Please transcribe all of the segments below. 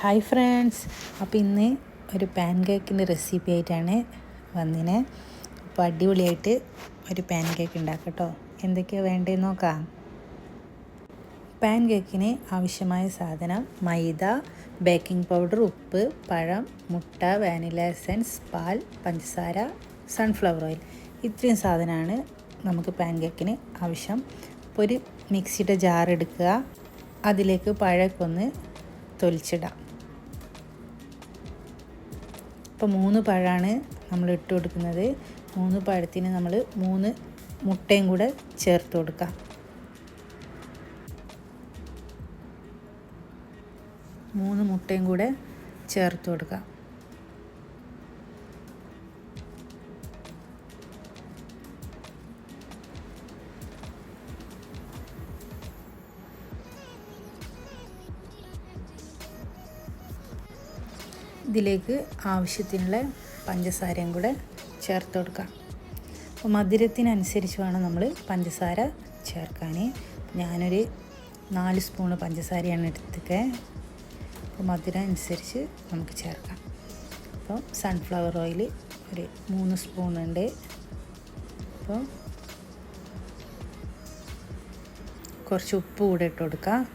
Hi friends, അപ്പോൾ ഇന്ന് ഒരു പാൻ കേക്കിൻ്റെ റെസിപ്പി ആയിട്ടാണ് വന്നിനെ. അപ്പോൾ അടിപൊളിയായിട്ട് ഒരു പാൻ കേക്ക് ഉണ്ടാക്കാം കേട്ടോ. എന്തൊക്കെയാണ് വേണ്ടതെന്ന് നോക്കാം. പാൻ കേക്കിന് ആവശ്യമായ സാധനം മൈദ, ബേക്കിംഗ് പൗഡർ, ഉപ്പ്, പഴം, മുട്ട, വാനില എസൻസ്, പാൽ, പഞ്ചസാര, സൺഫ്ലവർ ഓയിൽ. ഇത്രയും സാധനമാണ് നമുക്ക് പാൻ കേക്കിന് ആവശ്യം. അപ്പോൾ ഒരു മിക്സിയുടെ ജാർ എടുക്കുക, അതിലേക്ക് പഴമൊക്കെ ഒന്ന് തൊലിച്ചിടാം. ഇപ്പോൾ 3 പഴമാണ് നമ്മൾ ഇട്ട് കൊടുക്കുന്നത്. 3 പഴത്തിന് നമ്മൾ 3 മുട്ടയും കൂടെ ചേർത്ത് കൊടുക്കാം. 3 മുട്ടയും കൂടെ ചേർത്ത് കൊടുക്കാം. ഇതിലേക്ക് ആവശ്യത്തിനുള്ള പഞ്ചസാരയും കൂടെ ചേർത്ത് കൊടുക്കാം. അപ്പോൾ മധുരത്തിനനുസരിച്ച് വേണം നമ്മൾ പഞ്ചസാര ചേർക്കാൻ. ഞാനൊരു 4 സ്പൂണ് പഞ്ചസാരയാണ് എടുത്തത്. അപ്പോൾ മധുരം അനുസരിച്ച് നമുക്ക് ചേർക്കാം. അപ്പോൾ സൺഫ്ലവർ ഓയിൽ ഒരു 3 സ്പൂണുണ്ട്. അപ്പോൾ കുറച്ച് ഉപ്പ് കൂടെ ഇട്ട് കൊടുക്കാം.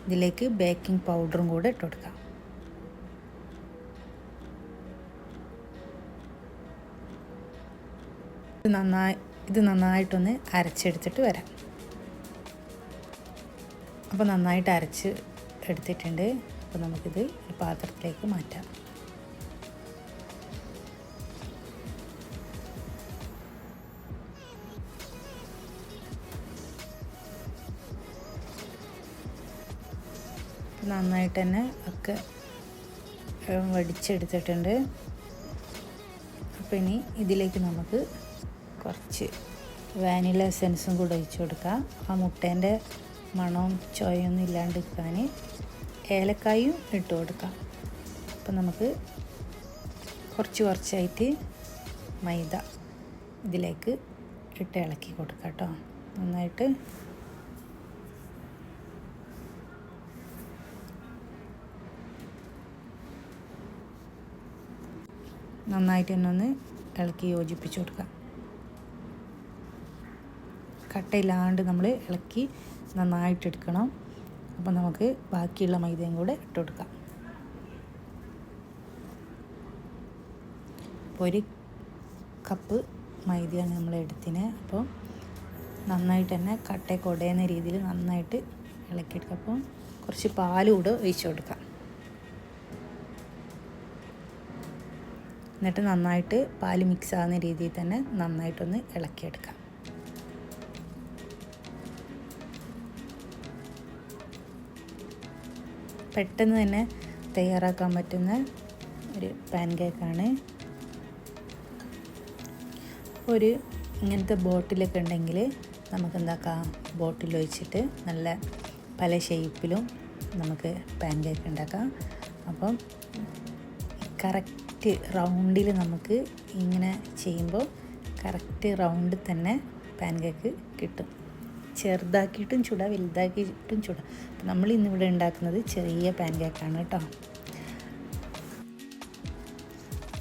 ഇതിലേക്ക് ബേക്കിംഗ് പൗഡറും കൂടെ ഇട്ട് കൊടുക്കാം. ഇത് നന്നായിട്ടൊന്ന് അരച്ചെടുത്തിട്ട് വരാം. അപ്പോൾ നന്നായിട്ട് അരച്ച് എടുത്തിട്ടുണ്ട്. അപ്പോൾ നമുക്കിത് ഒരു പാത്രത്തിലേക്ക് മാറ്റാം. നന്നായിട്ട് തന്നെ ഒക്കെ വടിച്ചെടുത്തിട്ടുണ്ട്. അപ്പോൾ ഇനി ഇതിലേക്ക് നമുക്ക് കുറച്ച് വാനില എസൻസും കൂടെ ഒഴിച്ച് കൊടുക്കാം. ആ മുട്ടേൻ്റെ മണവും ചൊയൊന്നും ഇല്ലാണ്ടിരിക്കാൻ ഏലക്കായും ഇട്ട് കൊടുക്കാം. അപ്പോൾ നമുക്ക് കുറച്ചായിട്ട് മൈദ ഇതിലേക്ക് ഇട്ട് ഇളക്കി കൊടുക്കാം കേട്ടോ. നന്നായിട്ട് തന്നെ ഒന്ന് ഇളക്കി യോജിപ്പിച്ച് കൊടുക്കാം. കട്ടയില്ലാണ്ട് നമ്മൾ ഇളക്കി നന്നായിട്ട് എടുക്കണം. അപ്പോൾ നമുക്ക് ബാക്കിയുള്ള മൈദയും കൂടെ ഇട്ട് കൊടുക്കാം. അപ്പോൾ 1 കപ്പ് മൈദയാണ് നമ്മൾ എടുത്തിന്. അപ്പോൾ നന്നായിട്ട് തന്നെ കട്ടയൊക്കെ ഉടയുന്ന രീതിയിൽ നന്നായിട്ട് ഇളക്കിയെടുക്കാം. അപ്പോൾ കുറച്ച് പാൽ കൂടെ ഒഴിച്ച് കൊടുക്കാം. എന്നിട്ട് നന്നായിട്ട് പാൽ മിക്സ് ആകുന്ന രീതിയിൽ തന്നെ നന്നായിട്ടൊന്ന് ഇളക്കിയെടുക്കാം. പെട്ടെന്ന് തന്നെ തയ്യാറാക്കാൻ പറ്റുന്ന ഒരു പാൻ കേക്കാണ്. ഒരു ഇങ്ങനത്തെ ബോട്ടിലൊക്കെ ഉണ്ടെങ്കിൽ നമുക്ക് എന്താക്കാം, ബോട്ടിൽ ഒഴിച്ചിട്ട് നല്ല പല ഷേപ്പിലും നമുക്ക് പാൻ കേക്ക് ഉണ്ടാക്കാം. അപ്പം കറക്റ്റ് റൗണ്ടിൽ നമുക്ക് ഇങ്ങനെ ചെയ്യുമ്പോൾ കറക്റ്റ് റൗണ്ടിൽ തന്നെ പാൻ കേക്ക് കിട്ടും. ചെറുതാക്കിയിട്ടും ചുടാം, വലുതാക്കിയിട്ടും ചുടാം. അപ്പം നമ്മൾ ഇന്നിവിടെ ഉണ്ടാക്കുന്നത് ചെറിയ പാൻ കേക്കാണ് കേട്ടോ.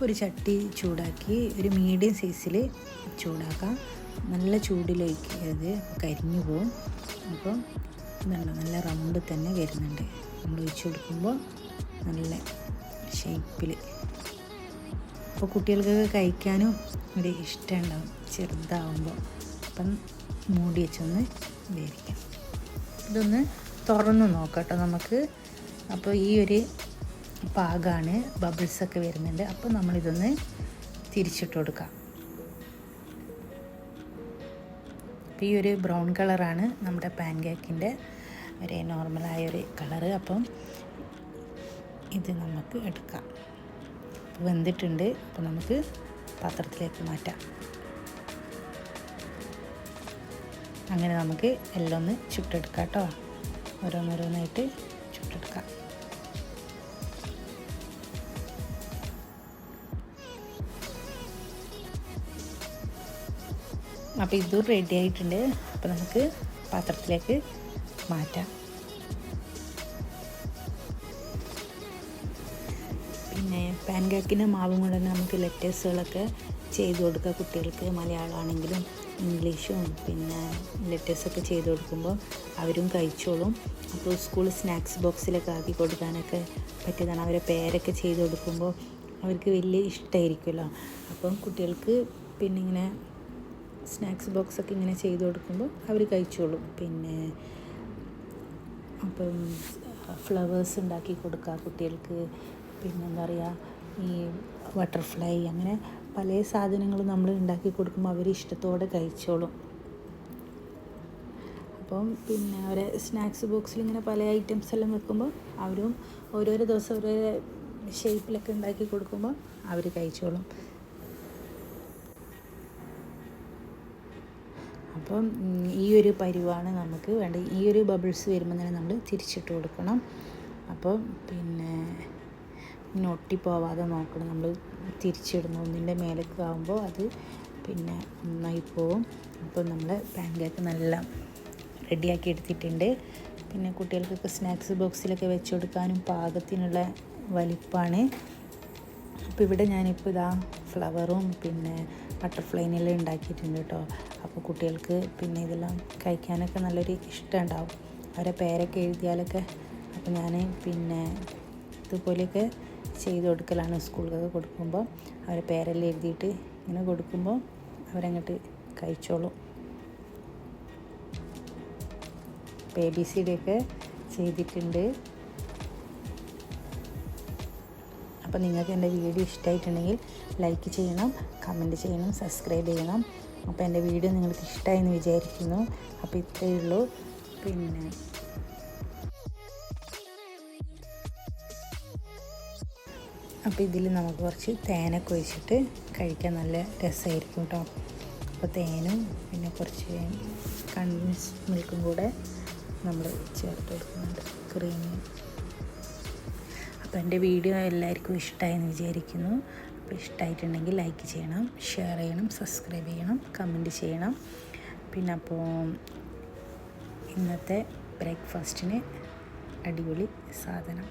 ഒരു ചട്ടി ചൂടാക്കി ഒരു മീഡിയം സൈസിൽ ചൂടാക്കാം. നല്ല ചൂടിലൊഴിക്കരുത്, കരിഞ്ഞു പോകും. അപ്പം നല്ല റൗണ്ട് തന്നെ വരുന്നുണ്ട്. നമ്മൾ ഒഴിച്ച് കൊടുക്കുമ്പോൾ നല്ല ഷേപ്പിൽ. അപ്പോൾ കുട്ടികൾക്കൊക്കെ കഴിക്കാനും ഒരു ഇഷ്ടമുണ്ടാവും ചെറുതാവുമ്പോൾ. അപ്പം മൂടി വെച്ചൊന്ന് വേവിക്കാം. ഇതൊന്ന് തുറന്ന് നോക്കാം കേട്ടോ നമുക്ക്. അപ്പോൾ ഈ ഒരു പാകമാണ്, ബബിൾസൊക്കെ വരുന്നുണ്ട്. അപ്പോൾ നമ്മളിതൊന്ന് തിരിച്ചിട്ട് കൊടുക്കാം. അപ്പോൾ ഈ ഒരു ബ്രൗൺ കളറാണ് നമ്മുടെ പാൻ കേക്കിൻ്റെ ഒരു നോർമലായൊരു കളറ്. അപ്പം ഇത് നമുക്ക് എടുക്കാം. വെന്തിട്ടുണ്ട്. അപ്പോൾ നമുക്ക് പാത്രത്തിലേക്ക് മാറ്റാം. അങ്ങനെ നമുക്ക് എല്ലാം ഒന്ന് ചുട്ടെടുക്കാം കേട്ടോ. ഓരോന്നോരോന്നായിട്ട് ചുട്ടെടുക്കാം. അപ്പോൾ ഇത് റെഡി ആയിട്ടുണ്ട്. അപ്പോൾ നമുക്ക് പാത്രത്തിലേക്ക് മാറ്റാം. പാൻ കേക്കിൻ്റെ മാവും കൊണ്ട് തന്നെ നമുക്ക് ലെറ്റേഴ്സുകളൊക്കെ ചെയ്ത് കൊടുക്കുക കുട്ടികൾക്ക്. മലയാളമാണെങ്കിലും ഇംഗ്ലീഷും പിന്നെ ലെറ്റേഴ്സൊക്കെ ചെയ്ത് കൊടുക്കുമ്പോൾ അവരും കഴിച്ചോളും. അപ്പോൾ സ്കൂൾ സ്നാക്സ് ബോക്സിലൊക്കെ ആക്കി കൊടുക്കാനൊക്കെ പറ്റിയതാണ്. അവരെ പേരൊക്കെ ചെയ്ത് കൊടുക്കുമ്പോൾ അവർക്ക് വലിയ ഇഷ്ടമായിരിക്കുമല്ലോ. അപ്പം കുട്ടികൾക്ക് പിന്നെ ഇങ്ങനെ സ്നാക്സ് ബോക്സൊക്കെ ഇങ്ങനെ ചെയ്ത് കൊടുക്കുമ്പോൾ അവർ കഴിച്ചോളും. പിന്നെ അപ്പം ഫ്ലവേഴ്സ് ഉണ്ടാക്കി കൊടുക്കുക കുട്ടികൾക്ക്. പിന്നെ എന്താ പറയുക, ഈ ബട്ടർഫ്ലൈ അങ്ങനെ പല സാധനങ്ങളും നമ്മൾ ഉണ്ടാക്കി കൊടുക്കുമ്പോൾ അവർ ഇഷ്ടത്തോടെ കഴിച്ചോളും. അപ്പം പിന്നെ അവരെ സ്നാക്സ് ബോക്സിൽ ഇങ്ങനെ പല ഐറ്റംസ് എല്ലാം വെക്കുമ്പോൾ അവരും ഓരോരോ ദിവസം ഓരോരോ ഷേപ്പിലൊക്കെ ഉണ്ടാക്കി കൊടുക്കുമ്പോൾ അവർ കഴിച്ചോളും. അപ്പം ഈ ഒരു പരിവാണ് നമുക്ക് വേണ്ടത്. ഈ ഒരു ബബിൾസ് വരുമ്പോൾ തന്നെ നമ്മൾ തിരിച്ചിട്ട് കൊടുക്കണം. അപ്പം പിന്നെ ഇങ്ങനെ ഒട്ടിപ്പോവാതെ നോക്കണം. നമ്മൾ തിരിച്ചിടുന്ന ഒന്നിൻ്റെ മേലേക്ക് ആകുമ്പോൾ അത് പിന്നെ ഒന്നായി പോവും. അപ്പം നമ്മൾ പാൻ കേക്ക് നല്ല റെഡിയാക്കി എടുത്തിട്ടുണ്ട്. പിന്നെ കുട്ടികൾക്കൊക്കെ സ്നാക്സ് ബോക്സിലൊക്കെ വെച്ച് കൊടുക്കാനും പാകത്തിനുള്ള വലിപ്പമാണ്. അപ്പോൾ ഇവിടെ ഞാനിപ്പോൾ ഇതാ ഫ്ലവറും പിന്നെ ബട്ടർഫ്ലൈനെല്ലാം ഉണ്ടാക്കിയിട്ടുണ്ട് കേട്ടോ. അപ്പോൾ കുട്ടികൾക്ക് പിന്നെ ഇതെല്ലാം കഴിക്കാനൊക്കെ നല്ലൊരു ഇഷ്ടം ഉണ്ടാവും, അവരെ പേരൊക്കെ എഴുതിയാലൊക്കെ. അപ്പോൾ ഞാൻ പിന്നെ ഇതുപോലെയൊക്കെ ചെയ്ത് കൊടുക്കലാണ് സ്കൂളിലൊക്കെ കൊടുക്കുമ്പോൾ. അവരെ പേരെല്ലാം എഴുതിയിട്ട് ഇങ്ങനെ കൊടുക്കുമ്പോൾ അവരങ്ങോട്ട് കഴിച്ചോളും. ABCD ഒക്കെ ചെയ്തിട്ടുണ്ട്. അപ്പോൾ നിങ്ങൾക്ക് എൻ്റെ വീഡിയോ ഇഷ്ടമായിട്ടുണ്ടെങ്കിൽ ലൈക്ക് ചെയ്യണം, കമൻറ്റ് ചെയ്യണം, സബ്സ്ക്രൈബ് ചെയ്യണം. അപ്പോൾ എൻ്റെ വീഡിയോ നിങ്ങൾക്ക് ഇഷ്ടമായെന്ന് വിചാരിക്കുന്നു. അപ്പോൾ ഇത്രയേ ഉള്ളൂ. പിന്നെ അപ്പോൾ ഇതിൽ നമുക്ക് കുറച്ച് തേനൊക്കെ ഒഴിച്ചിട്ട് കഴിക്കാൻ നല്ല രസമായിരിക്കും കേട്ടോ. അപ്പോൾ തേനും പിന്നെ കുറച്ച് കണ്ടൻസ് മിൽക്കും കൂടെ നമ്മൾ ചേർത്ത് കൊടുക്കുന്നുണ്ട്, ക്രീമ്. അപ്പോൾ എൻ്റെ വീഡിയോ എല്ലാവർക്കും ഇഷ്ടമായെന്ന് വിചാരിക്കുന്നു. അപ്പോൾ ഇഷ്ടമായിട്ടുണ്ടെങ്കിൽ ലൈക്ക് ചെയ്യണം, ഷെയർ ചെയ്യണം, സബ്സ്ക്രൈബ് ചെയ്യണം, കമൻറ്റ് ചെയ്യണം. പിന്നെ അപ്പോൾ ഇന്നത്തെ ബ്രേക്ക്ഫാസ്റ്റിന് അടിപൊളി സാധനം.